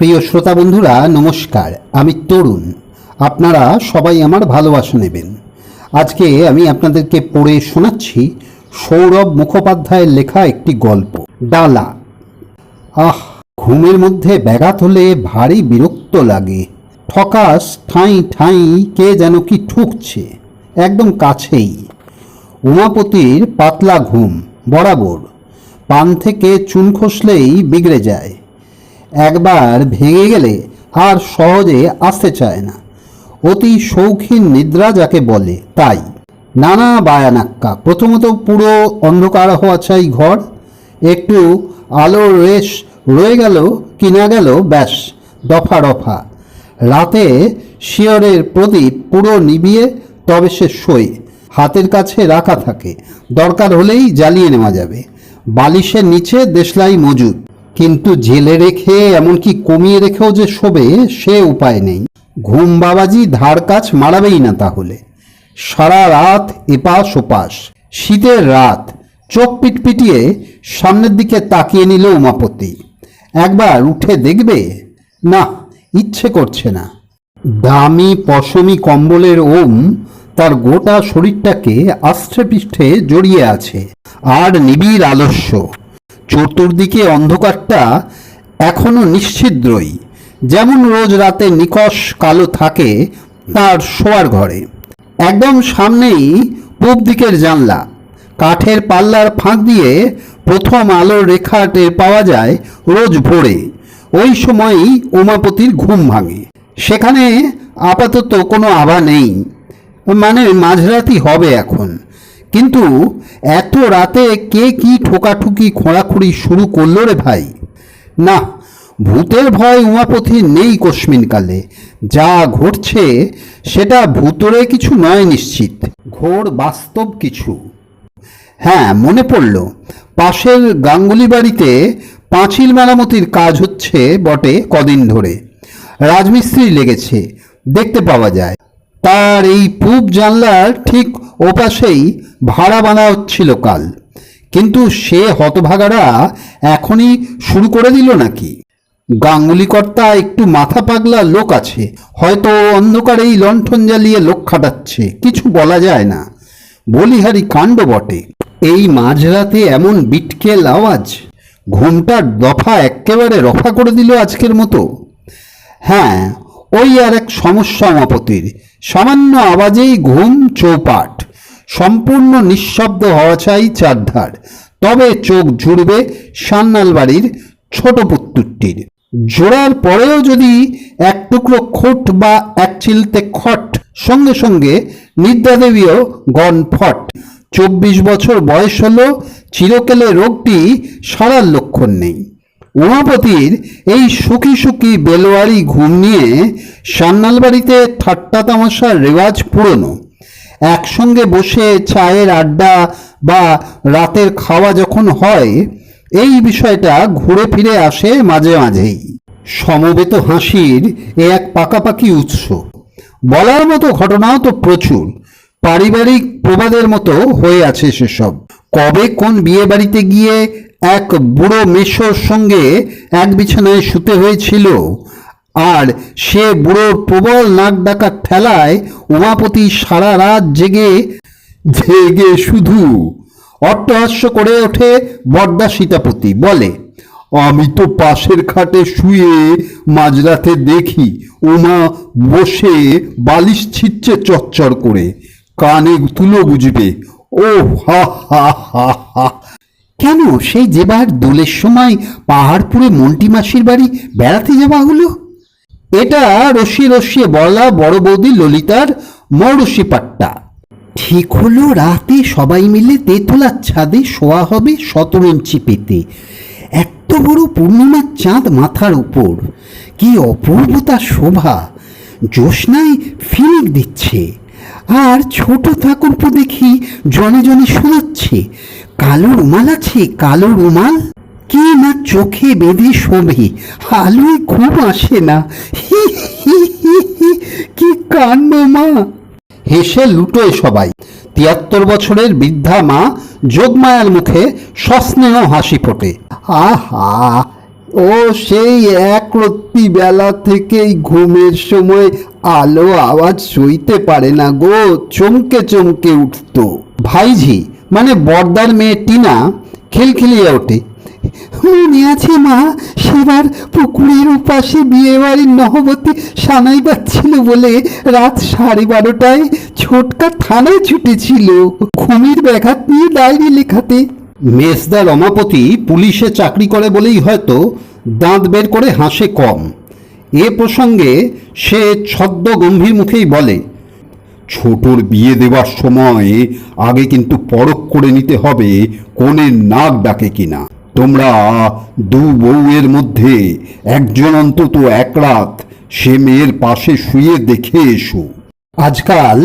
প্রিয় শ্রোতা বন্ধুরা নমস্কার, আমি তরুণ। আপনারা সবাই আমার ভালোবাসা নেবেন। আজকে আমি আপনাদেরকে পড়ে শোনাচ্ছি সৌরভ মুখোপাধ্যায়ের লেখা একটি গল্প, ডালা। ঘুমের মধ্যে ব্যাঘাত হলে ভারী বিরক্ত লাগে। ঠকাস ঠাঁই ঠাঁই কে যেন কি ঠুকছে, একদম কাছেই। উমাপতির পাতলা ঘুম বরাবর, পান থেকে চুন খসলেই বিগড়ে যায়। একবার ভেঙে গেলে আর সহজে আসতে চায় না। অতি শৌখিন নিদ্রা যাকে বলে তাই। নানা বায়ানাক্কা। প্রথমত পুরো অন্ধকার হওয়া চাই ঘর, একটু আলোর রেশ রয়ে গেল কি না গেল ব্যাস দফা রফা। রাতে শিয়রের প্রদীপ পুরো নিভিয়ে তবে সে শোয়। হাতের কাছে রাখা থাকে, দরকার হলেই জ্বালিয়ে নেওয়া যাবে। বালিশের নিচে দেশলাই মজুদ, কিন্তু জেলে রেখে এমনকি কমিয়ে রেখেও যে শোবে সে উপায় নেই। ঘুম বাবাজি ধার কাছ মারাবেই না তাহলে। সারা রাত এপাশ ওপাশ। শীতের রাত, চোখ পিটপিটিয়ে সামনের দিকে তাকিয়ে নিল উমাপতি। একবার উঠে দেখবে, না, ইচ্ছে করছে না। দামি পশমি কম্বলের ওম তার গোটা শরীরটাকে আষ্টে পৃষ্ঠে জড়িয়ে আছে। আর নিবিড় আলস্য। চতুর্দিকে অন্ধকারটা এখনো নিশ্ছিদ্রই, যেমন রোজ রাতে নিকষ কালো থাকে তার শোয়ার ঘরে। একদম সামনেই পূব দিকের জানলা। কাঠের পাল্লার ফাঁক দিয়ে প্রথম আলোর রেখা টের পাওয়া যায় রোজ ভোরে। ওই সময়ই উমাপতির ঘুম ভাঙে। সেখানে আপাতত কোনো আভা নেই, মানে মাঝরাতি হবে এখন। কিন্তু এত রাতে কে কি ঠোকাঠুকি খোঁড়াখুড়ি শুরু করলো রে ভাই? না, ভূতের ভয় উমাপতির নেই কস্মিনকালে। যা ঘটছে সেটা ভূতরে কিছু নয় নিশ্চিত, ঘোর বাস্তব কিছু। হ্যাঁ, মনে পড়ল, পাশের গাঙ্গুলি বাড়িতে পাঁচিল মেরামতির কাজ হচ্ছে বটে কদিন ধরে। রাজমিস্ত্রি লেগেছে, দেখতে পাওয়া যায়। তার এই পূব জানলার ঠিক ওপাশেই ভাড়া বানা হচ্ছিল কাল। কিন্তু সে হতভাগারা এখনই শুরু করে দিল নাকি? গাঙ্গুলি কর্তা একটু মাথা পাগলা লোক আছে, হয়তো অন্ধকারেই লণ্ঠন জ্বালিয়ে লোক খাটাচ্ছে, কিছু বলা যায় না। বলিহারি কাণ্ড বটে। এই মাঝরাতে এমন বিটকেল আওয়াজ, ঘুমটার দফা একেবারে রফা করে দিল আজকের মতো। হ্যাঁ, ওই আর এক সমস্যা উমাপতির। সামান্য আওয়াজেই ঘুম চৌপাট। সম্পূর্ণ নিঃশব্দ হওয়া চাই চারধার, তবে চোখ জুড়বে সান্নাল বাড়ির ছোট পুত্তুরটির। জোড়ার পরেও যদি এক টুকরো খোট বা এক চিলতে খট, সঙ্গে সঙ্গে নিদ্রাদেবীও গনফট। 24 বছর বয়স হলো, চিরকেলে রোগটি সারার লক্ষণ নেই। উমাপতির এই সুখী সুখী বেলোয়ারি ঘুম নিয়ে সান্নাল বাড়িতে ঠাট্টা তামাশার রেওয়াজ পুরনো। একসঙ্গে বসে চায়ের আড্ডা বা রাতের খাওয়া যখন হয়, এই বিষয়টা ঘুরে ফিরে আসে মাঝে মাঝেই। সমবেত হাসির এ এক পাকাপাকি উৎস। বলার মতো ঘটনাও তো প্রচুর। পারিবারিক প্রবাদের মতো হয়ে আছে সেসব। কবে কোন বিয়ে বাড়িতে গিয়ে এক বুড়ো মেশোর সঙ্গে এক বিছানায় শুতে হয়েছিল, আর সে বুড়োর প্রবল নাক ডাকার ঠেলায় উমাপতি সারা রাত জেগে জেগে শুধু অট্টহাস্য করে ওঠে। বড়দা সীতাপতি বলে, আমি তো পাশের খাটে শুয়ে মাঝরাতে দেখি উমা বসে বালিশ ছিটছে চচ্চর করে। কানে তুলো বুঝবে। ও হা হা হা হা। কেন, সেই যেবার দোলের সময় পাহাড়পুরে মন্টি মাসির বাড়ি বেড়াতে যাওয়া হলো? এটা রসিয়ে রসিয়ে বলা বড় বৌদি ললিতার মৌরসি পাট্টা। ঠিক হলো, রাতে সবাই মিলে তেঁতুলার ছাদে শোয়া হবে শতরঞ্চি পেতে। এত বড় পূর্ণিমার চাঁদ মাথার উপর, কি অপূর্বতা শোভা! জ্যোৎস্নায় ফিনিক দিচ্ছে, আর ছোট ঠাকুরপো দেখি জনে জনে শোনাচ্ছে। কালো রুমাল আছে, কালো রুমাল কি না চোখে বেঁধে শোভে, আলোয় ঘুম আসে না। হি হি হি হি, কি কাণ্ড মা! হেসে লুটোয় সবাই। 73 বছরের বৃদ্ধা মা যোগমায়ার মুখে সস্নেহ হাসি ফোটে। আহা, ও সেই এক রত্তি বেলা থেকেই ঘুমের সময় আলো আওয়াজ সইতে পারে না গো, চমকে চমকে উঠত। ভাইঝি মানে বর্দার মেয়ে টিনা খিলখিলিয়ে ওঠে, মনে আছে মা, সেবার পুকুরের ওপাশে বিয়ে বাড়ির নহবতী সানাই বাজছিল বলে রাত 12:30টায় ছোটকা থানায় ছুটেছিল ঘুমের ব্যাঘাত নিয়ে ডায়েরি লেখাতে। মেজদা রমাপতি পুলিশে চাকরি করে বলেই হয়তো দাঁত বের করে হাসে কম। এ প্রসঙ্গে সে ছদ্ম গম্ভীর মুখেই বলে, ছোটর বিয়ে দেওয়ার সময় আগে কিন্তু পরখ করে নিতে হবে কনের নাক ডাকে কিনা। তোমরা দু বউয়ের মধ্যে একজন অন্তত এক রাত সে মেয়ের পাশে শুয়ে দেখে এসো। আজকাল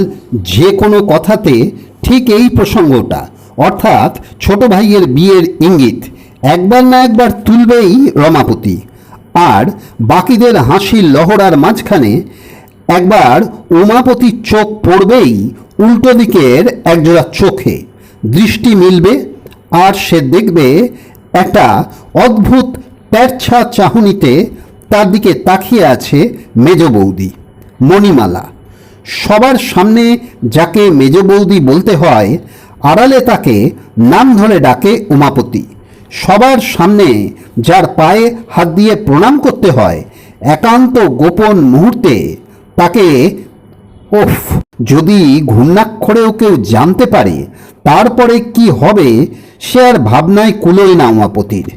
যে কোনো কথাতে ঠিক এই প্রসঙ্গটা, অর্থাৎ ছোট ভাইয়ের বিয়ের ইঙ্গিত একবার না একবার তুলবেই রমাপতি। আর বাকিদের হাসির লহড়ার মাঝখানে একবার উমাপতির চোখ পড়বেই উল্টো দিকের একজোড়া চোখে, দৃষ্টি মিলবে আর সে দেখবে একটা অদ্ভুত তেরছা চাহনিতে তার দিকে তাকিয়ে আছে মেজ বৌদি মণিমালা। সবার সামনে যাকে মেজ বৌদি বলতে হয়, আড়ালে তাকে নাম ধরে ডাকে উমাপতি। সবার সামনে যার পায়ে হাত দিয়ে প্রণাম করতে হয়, একান্ত গোপন মুহূর্তে তাকে ওফ, যদি ঘূর্ণাক্ষরেও কেউ জানতে পারে তারপরে কি হবে সে আর ভাবনায় কুলোয় না উমাপতির।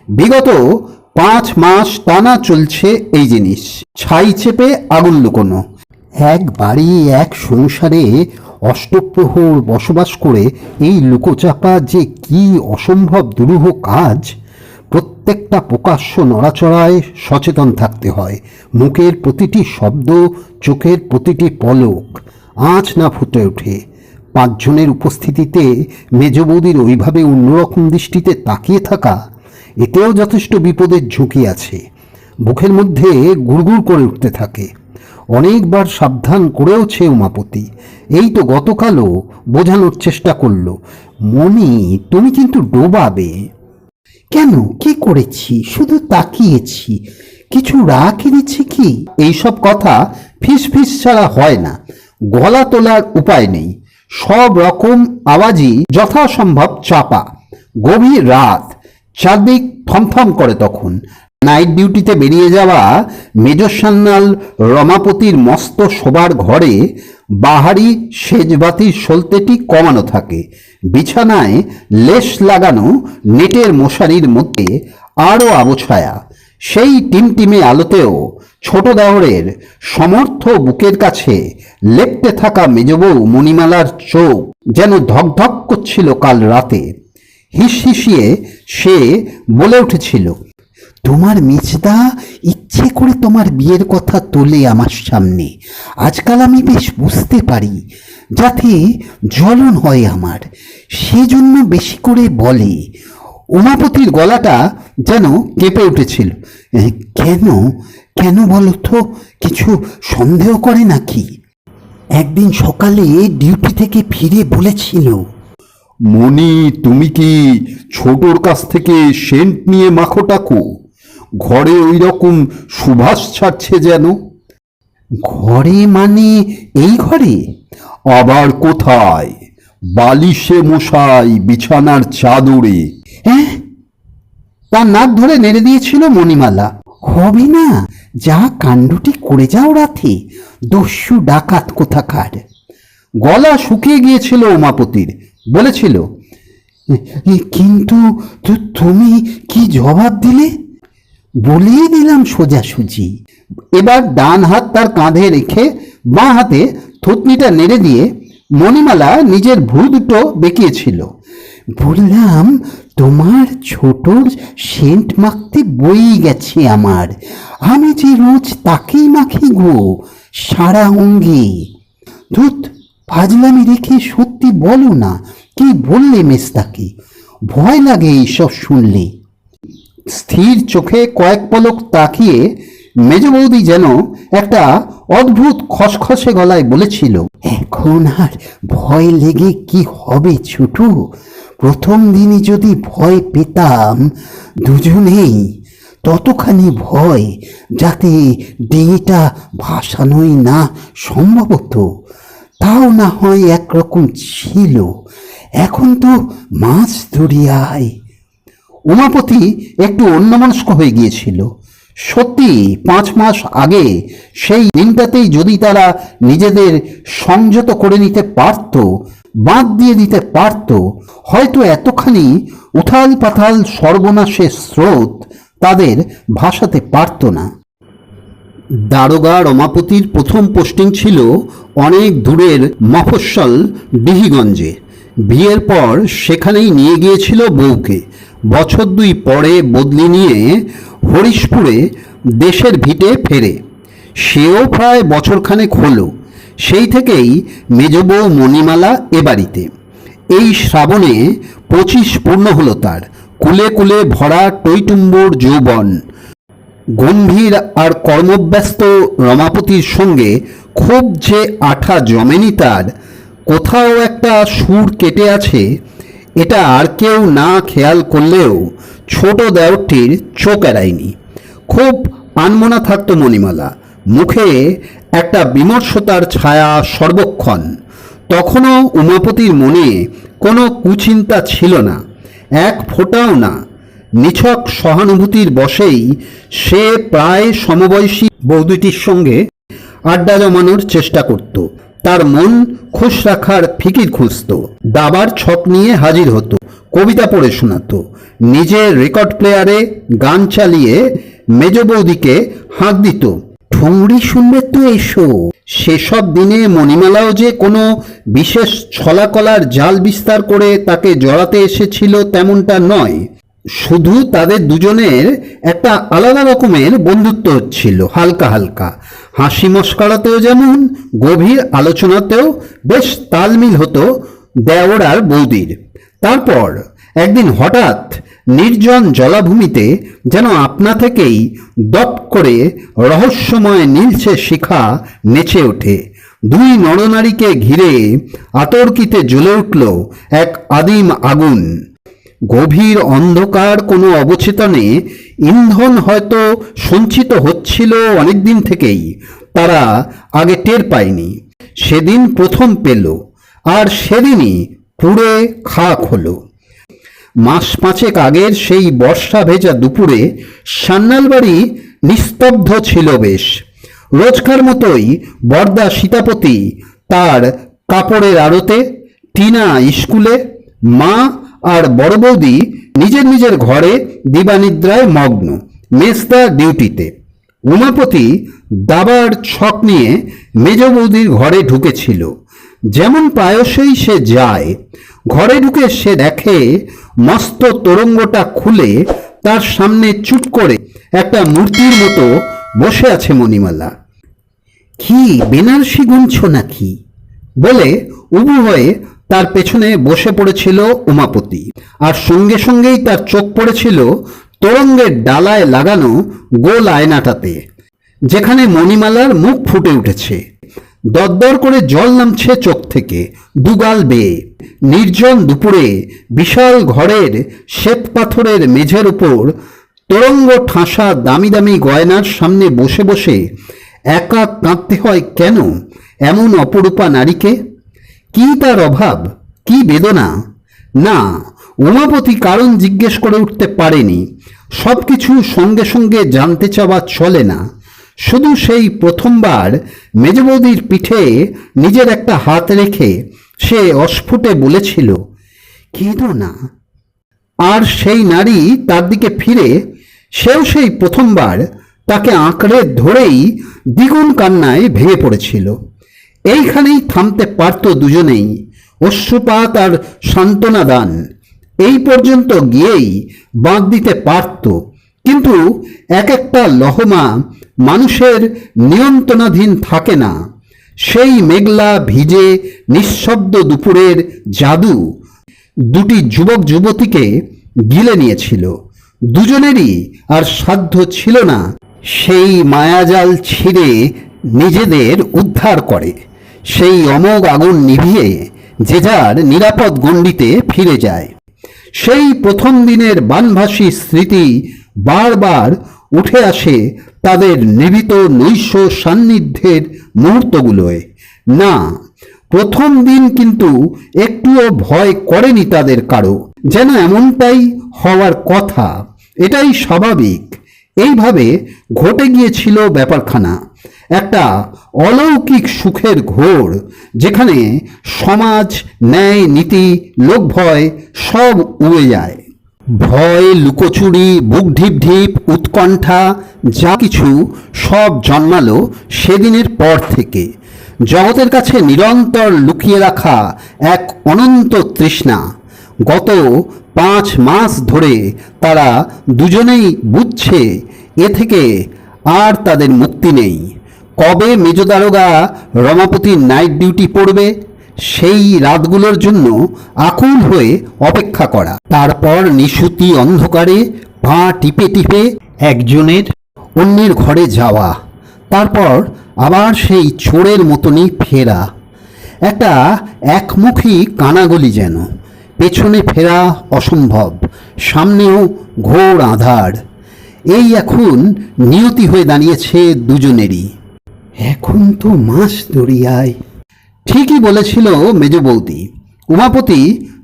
বিগত 5 মাস টানা চলছে এই জিনিস, ছাই চেপে আগুন লুকোনো। এক বাড়ি এক সংসারে অষ্টপ্রহর বসবাস করে এই লুকোচাপা যে কি অসম্ভব দুরূহ কাজ। প্রত্যেকটা প্রকাশ্য নড়াচড়ায় সচেতন থাকতে হয়, মুখের প্রতিটি শব্দ, চোখের প্রতিটি পলক আঁচ না ফুটে ওঠে। 5 জনের উপস্থিতিতে মেজ বৌদির ওইভাবে অন্যরকম দৃষ্টিতে তাকিয়ে থাকা, এতেও যথেষ্ট বিপদের ঝুঁকি আছে। বুকের মধ্যে গুড়গুড় করে উঠতে থাকে। অনেকবার সাবধান করেওছে উমাপতি। এই তো গতকালও বোঝানোর চেষ্টা করল, মনি তুমি কিন্তু ডোবাবে। কেন, কি করেছি? শুধু তাকিয়েছি, কিছু রাগ এনেছি কি? এইসব কথা ফিস ফিস ছাড়া হয় না, গলা তোলার উপায় নেই। সব রকম আওয়াজই যথাসম্ভব চাপা। গভীর রাত, চারদিক থমথম করে তখন। নাইট ডিউটিতে বেরিয়ে যাওয়া মেজর সান্যাল রমাপতির মস্ত শোবার ঘরে বাহারি সেজবাতির সলতেটি কমানো থাকে। বিছানায় লেশ লাগানো নেটের মশারির মধ্যে আরও আবছায়া। সেই টিমটিমে আলোতেও ছোট দেওরের সমর্থ বুকের কাছে লেপ্টে থাকা মেজবউ মণিমালার চোখ যেন ধকধক করছিল কাল রাতে। হিসহিসিয়ে সে বলে উঠেছিল, তোমার মেজদা ইচ্ছে করে তোমার বিয়ের কথা তোলে আমার সামনে। আজকাল আমি বেশ বুঝতে পারি, যাতে জ্বলন হয় আমার, সেজন্য বেশি করে বলে। উমাপতির গলাটা যেন কেঁপে উঠেছিল। কেন কেন বলো তো, কিছু সন্দেহ করে নাকি? একদিন সকালে ডিউটি থেকে ফিরে বলেছিল, মনি তুমি কি ছোটর কাছ থেকে সেন্ট নিয়ে মাখো টাকো? ঘরে ওই রকম সুবাস ছাড়ছে যেন। ঘরে মানে এই ঘরে? আবার কোথায়? বালিশে মশাই, বিছানার চাদরে। হ্যাঁ, তার নাক ধরে নেড়ে দিয়েছিল মণিমালা। হবে না, যা কাণ্ডটি করে যাও রাতে, দস্যু ডাকাত কোথাকার। গলা শুকিয়ে গিয়েছিল উমাপতির। বলেছিল, কিন্তু তুমি কি জবাব দিলে? বলেই দিলাম সোজাসুজি। এবার ডান হাত তার কাঁধে রেখে বাঁ হাতে থুতনিটা নেড়ে দিয়ে মণিমালা নিজের ভ্রু দুটো বেঁকিয়েছিল। বললাম, তোমার ছোটর সেন্ট মাখতে বই গেছে আমার। আমি যে রোজ তাকেই মাখি গো, সারা অঙ্গে। ধুত, ফাজলামি রেখে সত্যি বলো না, কি বললে মেজদাকে? ভয় লাগে এইসব শুনলে। স্থির চোখে কয়েক পলক তাকিয়ে মেজ বৌদি যেন একটা অদ্ভুত খসখসে গলায় বলেছিল, এখন আর ভয় লেগে কি হবে ছোটু? প্রথম দিনই যদি ভয় পেতাম দুজনেই, ততখানি ভয় যাতে ডিঙিটা ভাসানোই না সম্ভবত, তাও না হয় একরকম ছিল। এখন তো মাছ দরিয়ায়। উমাপতি একটু অন্যমনস্ক হয়ে গিয়েছিল। সত্যি 5 মাস আগে সেই দিনটাতেই যদি তারা নিজেদের সংযত করে নিতে পারত, বাঁধ দিয়ে দিতে পারত, হয়তো এতখানি উথাল পাথাল সর্বনাশের স্রোত তাদের ভাসাতে পারত না। দারোগা রমাপতির প্রথম পোস্টিং ছিল অনেক দূরের মফস্বল ডিহিগঞ্জে। বিয়ের পর সেখানেই নিয়ে গিয়েছিল বউকে। বছর 2 পরে বদলি নিয়ে হরিশপুরে দেশের ভিটে ফেরে। সেও প্রায় বছরখানেক হলো। সেই থেকেই মেজ বউ মণিমালা এ বাড়িতে। এই শ্রাবণে 25 পূর্ণ হলো তার। কুলে কুলে ভরা টইটুম্বুর যৌবন। গম্ভীর আর কর্মব্যস্ত রমাপতির সঙ্গে খুব যে আঠা জমেনি তার, কোথাও একটা সুর কেটে আছে, এটা আর কেউ না খেয়াল করলেও ছোট দেওরটির চোখ এড়ায়নি। খুব আনমনা থাকত মণিমালা, মুখে একটা বিমর্ষতার ছায়া সর্বক্ষণ। তখনও উমাপতির মনে কোনো কুচিন্তা ছিল না, এক ফোঁটাও না। নিছক সহানুভূতির বশেই সে প্রায় সমবয়সী বৌদিটির সঙ্গে আড্ডা জমানোর চেষ্টা করত। তার মন খুশ রাখার ফিকির খুঁজত। দাবার ছক নিয়ে হাজির হতো, কবিতা পড়ে শোনাতো, নিজের রেকর্ড প্লেয়ারে গান চালিয়ে মেজ বৌদিকে হাঁক দিত, ঠুংরি শুনবে তো এসো। সেসব দিনে মণিমালাও যে কোনো বিশেষ ছলাকলার জাল বিস্তার করে তাকে জড়াতে এসেছিল তেমনটা নয়। শুধু তাদের দুজনের একটা আলাদা রকমের বন্ধুত্ব হচ্ছিল, হালকা হালকা। হাসি মস্করাতেও যেমন, গভীর আলোচনাতেও বেশ তালমিল হতো দেওর আর বৌদির। তারপর একদিন হঠাৎ নির্জন জলাভূমিতে যেন আপনা থেকেই দপ করে রহস্যময় নীলচে শিখা নেচে ওঠে। 2 নরনারীকে ঘিরে আতর্কিতে জ্বলে উঠল এক আদিম আগুন। গভীর অন্ধকার কোনো অবচেতনে ইন্ধন হয়তো সঞ্চিত হচ্ছিল অনেকদিন থেকেই, তারা আগে টের পায়নি। সেদিন প্রথম পেল, আর সেদিনই পুড়ে খাক হলো। মাস 5 আগের সেই বর্ষা ভেজা দুপুরে সান্যাল বাড়ি নিস্তব্ধ ছিল বেশ। রোজকার মতোই বরদা সীতাপতি তার কাপড়ের আড়তে, টিনা স্কুলে, মা আর বড় বৌদি নিজের নিজের ঘরে দিবানিদ্রায় মগ্ন, মেজদা ডিউটিতে। উমাপতি দাবার ছক নিয়ে মেজ বৌদির ঘরে ঢুকেছিল। যেমন প্রায়শই সে যায়, ঘরে ঢুকে সে দেখে মস্ত তোরঙ্গটা খুলে তার সামনে চুপ করে একটা মূর্তির মতো বসে আছে মণিমালা। কি বেনারসি গুনছ নাকি বলে উবু হয়ে তার পেছনে বসে পড়েছিল উমাপতি। আর সঙ্গে সঙ্গেই তার চোখ পড়েছিল তোরঙ্গের ডালায় লাগানো গোল আয়নাটাতে, যেখানে মণিমালার মুখ ফুটে উঠেছে। দরদর করে জল নামছে চোখ থেকে দুগাল বেয়ে। নির্জন দুপুরে বিশাল ঘরের শ্বেত পাথরের মেঝের উপর তোরঙ্গ ঠাসা দামি দামি গয়নার সামনে বসে বসে একা কাঁদতে হয় কেন এমন অপরূপা নারীকে? কি তার অভাব, কি বেদনা? না, উমাপতি কারণ জিজ্ঞেস করে উঠতে পারেনি। সব কিছু সঙ্গে সঙ্গে জানতে চাওয়া চলে না। শুধু সেই প্রথমবার মেজ বৌদির পিঠে নিজের একটা হাত রেখে সে অস্ফুটে বলেছিল, কেঁদো না। আর সেই নারী তার দিকে ফিরে, সেও সেই প্রথমবার তাকে আঁকড়ে ধরেই দ্বিগুণ কান্নায় ভেঙে পড়েছিল। এইখানেই থামতে পারত দুজনেই, অশ্রুপাত আর সান্ত্বনা দান এই পর্যন্ত গিয়েই বাঁধ দিতে পারত। কিন্তু এক একটা লহমা মানুষের নিয়ন্ত্রণাধীন থাকে না। সেই মেঘলা ভিজে নিঃশব্দ দুপুরের জাদু 2টি যুবক যুবতীকে গিলে নিয়েছিল। দুজনেরই আর সাধ্য ছিল না সেই মায়াজাল ছিঁড়ে নিজেদের উদ্ধার করে। সেই অমোঘ আগুন নিভিয়ে যে যার নিরাপদ গণ্ডিতে ফিরে যায়। সেই প্রথম দিনের বানভাসী স্মৃতি বারবার উঠে আসে তাদের নিভৃত নৈশ সান্নিধ্যের মুহূর্তগুলোয়। না, প্রথম দিন কিন্তু একটুও ভয় করেনি তাদের কারো, যেন এমনটাই হওয়ার কথা, এটাই স্বাভাবিক। এইভাবে ঘটে গিয়েছিল ব্যাপারখানা, একটা অলৌকিক সুখের ঘোর, যেখানে সমাজ, ন্যায়, নীতি, লোকভয় সব উড়ে যায়। ভয়, লুকোচুরি, বুক ঢিপ ঢিপ, উৎকণ্ঠা, যা কিছু সব জন্মালো সেদিনের পর থেকে। জগতের কাছে নিরন্তর লুকিয়ে রাখা এক অনন্ত তৃষ্ণা। গত 5 মাস ধরে তারা দুজনেই বুঝছে এ থেকে আর তাদের মুক্তি নেই। কবে মেজদারোগা রমাপতির নাইট ডিউটি পড়বে সেই রাতগুলোর জন্য আকুল হয়ে অপেক্ষা করা। তারপর নিশুতি অন্ধকারে পা টিপে টিপে একজনের অন্যের ঘরে যাওয়া, তারপর আবার সেই চোরের মতনই ফেরা। একটা একমুখী কানাগলি যেন, পেছনে ফেরা অসম্ভব, সামনেও ঘোর আঁধার। এই এখন নিয়তি হয়ে দাঁড়িয়েছে দুজনেরই। এখন তো মাস দরিয়ায়। ঠিকই বলেছিল মেজ বৌদি। উমাপতি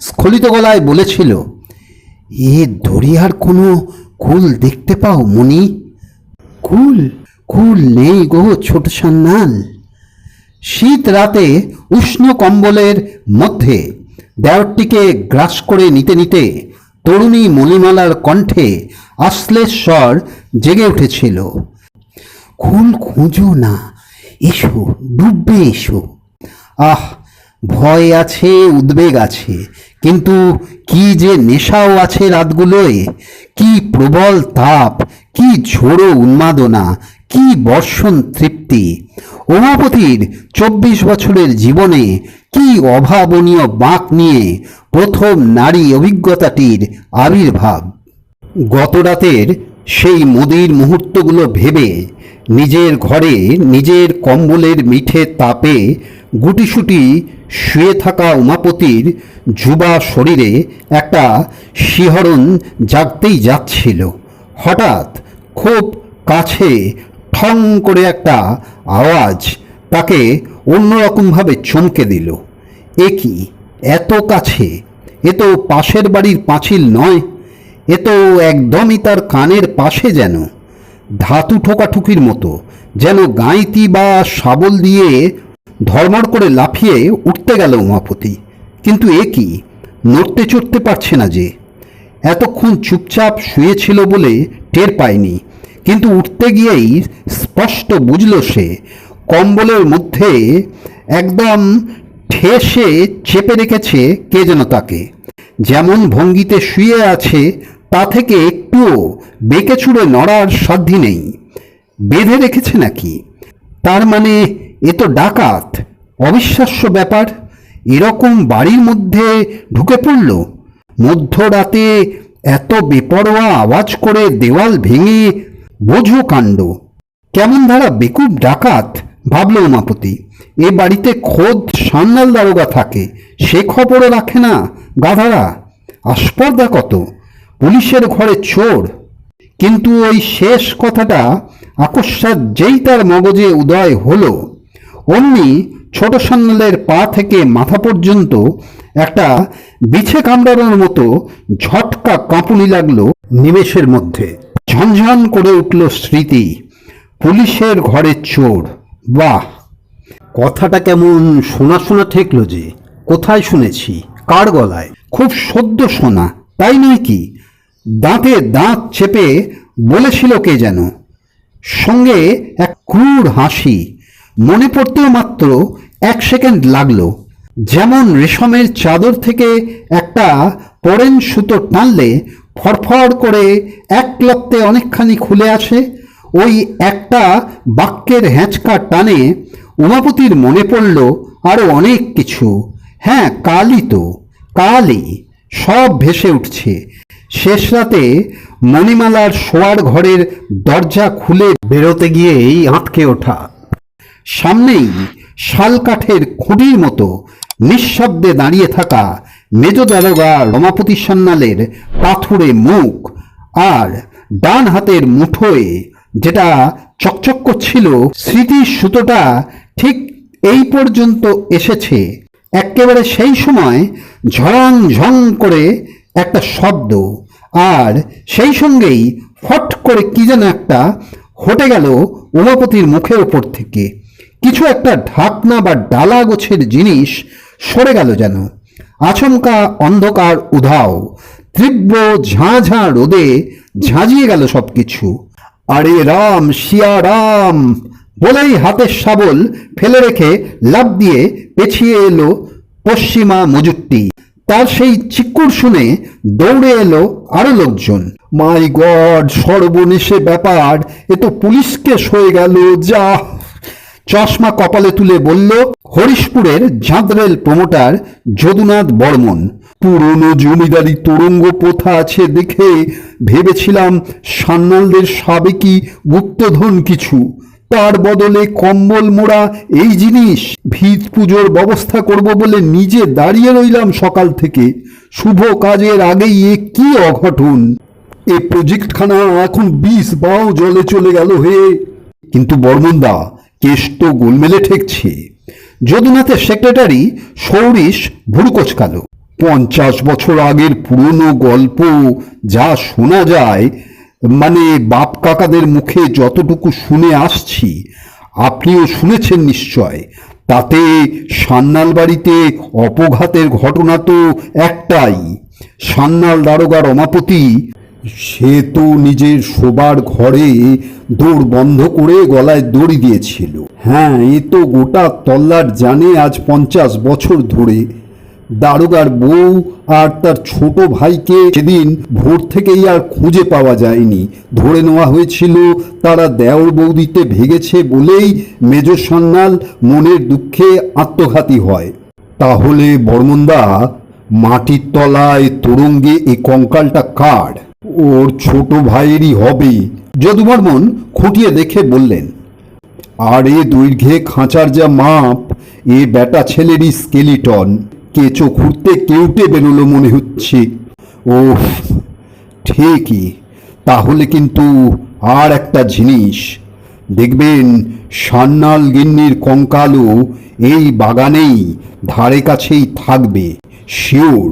স্খলিত গলায় বলেছিল, এ দরিয়ার কোনো কুল দেখতে পাও মনি? কুল? কুল নেই গো ছোট সান্নাল। শীত রাতে উষ্ণ কম্বলের মধ্যে দেওরটিকে গ্রাস করে নিতে নিতে তরুণী মণিমালার কণ্ঠে আশ্লেষস্বর জেগে উঠেছিল। কুল খুঁজো না, এসো, ডুববে এসো। আহ, ভয় আছে, উদ্বেগ আছে, কিন্তু কি যে নেশাও আছে রাতগুলোয়। কি প্রবল তাপ, কি ঝোড়ো উন্মাদনা, কি বর্ষণ তৃপ্তি। উমাপতির 24 বছরের জীবনে কি অভাবনীয় বাঁক নিয়ে প্রথম নারী অভিজ্ঞতাটির আবির্ভাব। গত রাতের সেই মদির মুহূর্তগুলো ভেবে নিজের ঘরে নিজের কম্বলের মিঠে তাপে গুটিসুটি শুয়ে থাকা উমাপতির যুবা শরীরে একটা শিহরণ জাগতেই যাচ্ছিল। হঠাৎ খুব কাছে ঠং করে একটা আওয়াজ তাকে অন্যরকমভাবে চমকে দিল। এ কি, এত কাছে! এ তো পাশের বাড়ির পাঁচিল নয়, এ তো একদমই তার কানের পাশে, যেন ধাতু ঠোকাঠুকির মতো, যেন গাঁইতি বা শাবল দিয়ে ধর্মর করে লাফিয়ে উঠতে গেল উমাপতি। কিন্তু এ কি, নড়তে চড়তে পারছে না যে। এতক্ষণ চুপচাপ শুয়েছিল বলে টের পায়নি, কিন্তু উঠতে গিয়েই স্পষ্ট বুঝল সে কম্বলের মধ্যে একদম ঠেসে চেপে রেখেছে কে যেন তাকে। যেমন ভঙ্গিতে শুয়ে আছে তা থেকে একটুও বেঁকে চুড়ে নড়ার সাধ্য নেই। বেঁধে রেখেছে নাকি? তার মানে এ তো ডাকাত। অবিশ্বাস্য ব্যাপার, এরকম বাড়ির মধ্যে ঢুকে পড়ল মধ্যরাতে, এত বেপরোয়া আওয়াজ করে দেওয়াল ভেঙে। বোঝো কাণ্ড, কেমন ধারা বেকুব ডাকাত, ভাবল উমাপতি। এ বাড়িতে খোদ সান্যাল দারোগা থাকে, সে খবরও রাখে না গাধারা। আস্পর্ধা কত, পুলিশের ঘরে চোর। কিন্তু ওই শেষ কথাটা আকস্মাৎ যেই তার মগজে উদয় হলো, অমনি ছোট সান্যালের পা থেকে মাথা পর্যন্ত একটা বিছে কামড়ানোর মতো ঝটকা কাঁপুনি লাগলো নিমেষের মধ্যে। ঝনঝন করে উঠল স্মৃতি, পুলিশের ঘরে চোর। বাহ, কথাটা কেমন শোনা শোনা ঠেকলো যে। কোথায় শুনেছি, কার গলায়? খুব সদ্য শোনা, তাই নয় কি? দাঁতে দাঁত চেপে বলেছিল কে যেন, সঙ্গে এক ক্রূর হাসি। মনে পড়তেও মাত্র 1 সেকেন্ড লাগলো। যেমন রেশমের চাদর থেকে একটা পরেন সুতো টানলে ফড়ফড় করে এক লপ্তে অনেকখানি খুলে আসে, ওই একটা বাক্যের হ্যাঁচকা টানে উমাপতির মনে পড়ল আরও অনেক কিছু। হ্যাঁ, কালই তো, কালই সব ভেসে উঠছে। শেষ রাতে মণিমালার শোয়ার ঘরের দরজা খুলে বেরোতে গিয়েই আঁতকে ওঠা, সামনেই শালকাঠের খুঁটির মতো নিঃশব্দে দাঁড়িয়ে থাকা মেজ দারোগা রমাপতি সান্যালের পাথুরে মুখ, আর ডান হাতের মুঠোয় যেটা চকচক করছিল, স্মৃতির সুতোটা ঠিক এই পর্যন্ত এসেছে। একেবারে সেই সময় ঝড়াং ঝং করে একটা শব্দ, আর সেই সঙ্গেই ফট করে কি যেন একটা হটে গেল উমাপতির মুখের ওপর থেকে। কিছু একটা ঢাকনা বা ডালা গোছের জিনিস সরে গেল যেন। আচমকা অন্ধকার উধাও, তীব্র ঝাঁ ঝাঁ রোদে ঝাঁঝিয়ে গেল সবকিছু। আরে রাম, শিয়া রাম বলেই হাতের শাবল ফেলে রেখে লাফ দিয়ে পেছিয়ে এলো পশ্চিমা মজুরটি। তার সেই চিৎকার শুনে দৌড়ে এলো আরো লোকজন। মাই গড, সর্বনেশে ব্যাপার, এ তো পুলিশ কেস হয়ে গেল। যা, চশমা কপালে তুলে বলল হরিশপুরের ঝাঁদরেল প্রমোটার যদুনাথ বর্মন। পুরনো জমিদারি তোরঙ্গ প্রথা আছে দেখে ভেবেছিলাম সান্যালদের সাবেকি গুপ্তধন কিছু, তার বদলে কম্বল মোড়া এই জিনিস। ভিত পুজোর ব্যবস্থা করব বলে নিজে দাঁড়িয়ে রইলাম সকাল থেকে, শুভ কাজের আগেই এ কি অঘটন। এ প্রজেক্টখানা এখন 20 বাও জলে চলে গেল হে। কিন্তু বর্মনদা, কেস তো গোলমেলে ঠেকছে। যদুনাথের সেক্রেটারি সৌরিশ ভুরু কোচকালো। 50 বছর আগের পুরনো গল্প যা শোনা যায়, মানে বাপ কাকাদের মুখে যতটুকু শুনে আসছি, আপনিও শুনেছেন নিশ্চয়, তাতে সান্যাল বাড়িতে অপঘাতের ঘটনা তো একটাই। সান্যাল দারোগা রমাপতি, সে তো নিজের শোবার ঘরে দৌড় বন্ধ করে গলায় দড়ি দিয়েছিল। হ্যাঁ, এ তো গোটা তল্লাট জানে আজ 50 বছর ধরে। দারোগার বউ আর তার ছোট ভাইকে সেদিন ভোর থেকেই আর খুঁজে পাওয়া যায়নি। ধরে নেওয়া হয়েছিল তারা দেওর বৌদিতে ভেগেছে বলেই মেজ সান্যাল মনের দুঃখে আত্মঘাতী হয়। তাহলে বর্মনদা, মাটির তলায় তোরঙ্গে এই কঙ্কালটা কার? ওর ছোট ভাইয়েরই হবে। যদু বর্মন খুঁটিয়ে দেখে বললেন, আরে দৈর্ঘ্যে খাঁচার যা মাপ, এ বেটা ছেলেরই স্কেলিটন। কেঁচো খুঁড়তে কেউটে বেরোলো মনে হচ্ছে। ওহ, ঠিকই। তাহলে কিন্তু আর একটা জিনিস দেখবেন, সান্যাল গিন্নির কঙ্কালও এই বাগানেই ধারে কাছেই থাকবে, শিওর।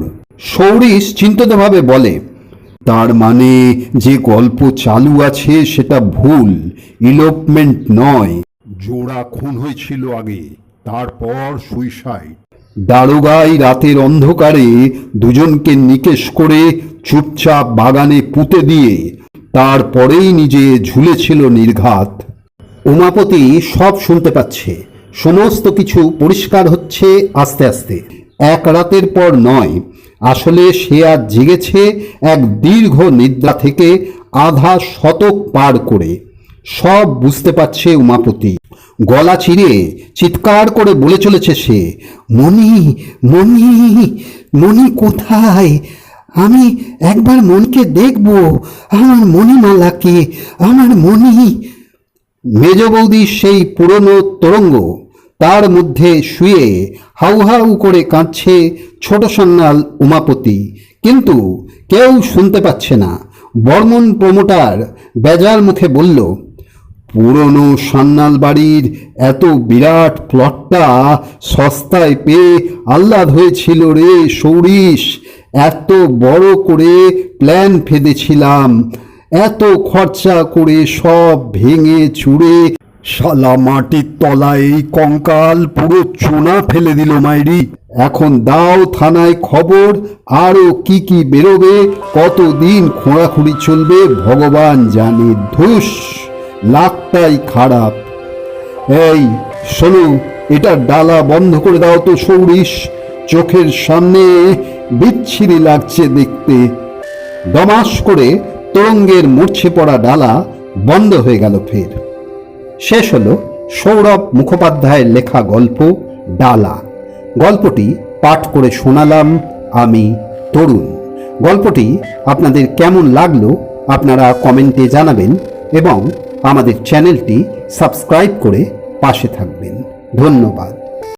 সৌরিশ চিন্তিতভাবে বলে, তার মানে যে গল্প চালু আছে সেটা ভুল, ইলোপমেন্ট নয়। জোড়া খুন হয়েছিল আগে, তারপর সুইসাইড। দারোগাই রাতের অন্ধকারে দুজনকে নিকেশ করে চুপচাপ বাগানে পুঁতে দিয়ে তারপরেই নিজে ঝুলেছিল নির্ঘাত। উমাপতি সব শুনতে পাচ্ছে, সমস্ত কিছু পরিষ্কার হচ্ছে আস্তে আস্তে। এক রাতের পর নয়, আসলে সে আজ জেগেছে এক দীর্ঘ নিদ্রা থেকে আধা শতক পার করে। সব বুঝতে পারছে উমাপতি। গলা চিরে চিৎকার করে বলে চলেছে সে, মণি, মণি, মণি কোথায়? আমি একবার মণিকে দেখব, আমার মণিমালাকে, আমার মণি। মেজ বৌদির সেই পুরনো তোরঙ্গ, তার মধ্যে শুয়ে হাউ হাউ করে কাঁদছে ছোট সান্যাল উমাপতি, কিন্তু কেউ শুনতে পাচ্ছে না। বর্মন প্রমোটার বেজার মুখে বলল, পুরনো সান্যাল বাড়ির এত বিরাট প্লটটা সস্তায় পেয়ে আহ্লাদ হয়েছিল রে সৌরিশ। এত বড় করে প্ল্যান ফেঁদেছিলাম, এত খরচা করে সব ভেঙে চুড়ে শালা মাটির তলায় এই কঙ্কাল পুরো চুনা ফেলে দিল মাইরি। এখন দাও থানায় খবর, আরো কি কি বেরোবে, কতদিন খোঁড়াখুড়ি চলবে ভগবান জানে। ধুস, লাকটাই খারাপ। এই শোনো, এটার ডালা বন্ধ করে দাও তো সৌরিশ, চোখের সামনে বিচ্ছিরি লাগছে দেখতে। দমাস করে তোরঙ্গের মূর্ছে পড়া ডালা বন্ধ হয়ে গেল ফের। শেষ হলো সৌরভ মুখোপাধ্যায়ের লেখা গল্প ডালা। গল্পটি পাঠ করে শোনালাম আমি তরুণ। গল্পটি আপনাদের কেমন লাগলো আপনারা কমেন্টে জানাবেন এবং আমাদের চ্যানেলটি সাবস্ক্রাইব করে পাশে থাকবেন। ধন্যবাদ।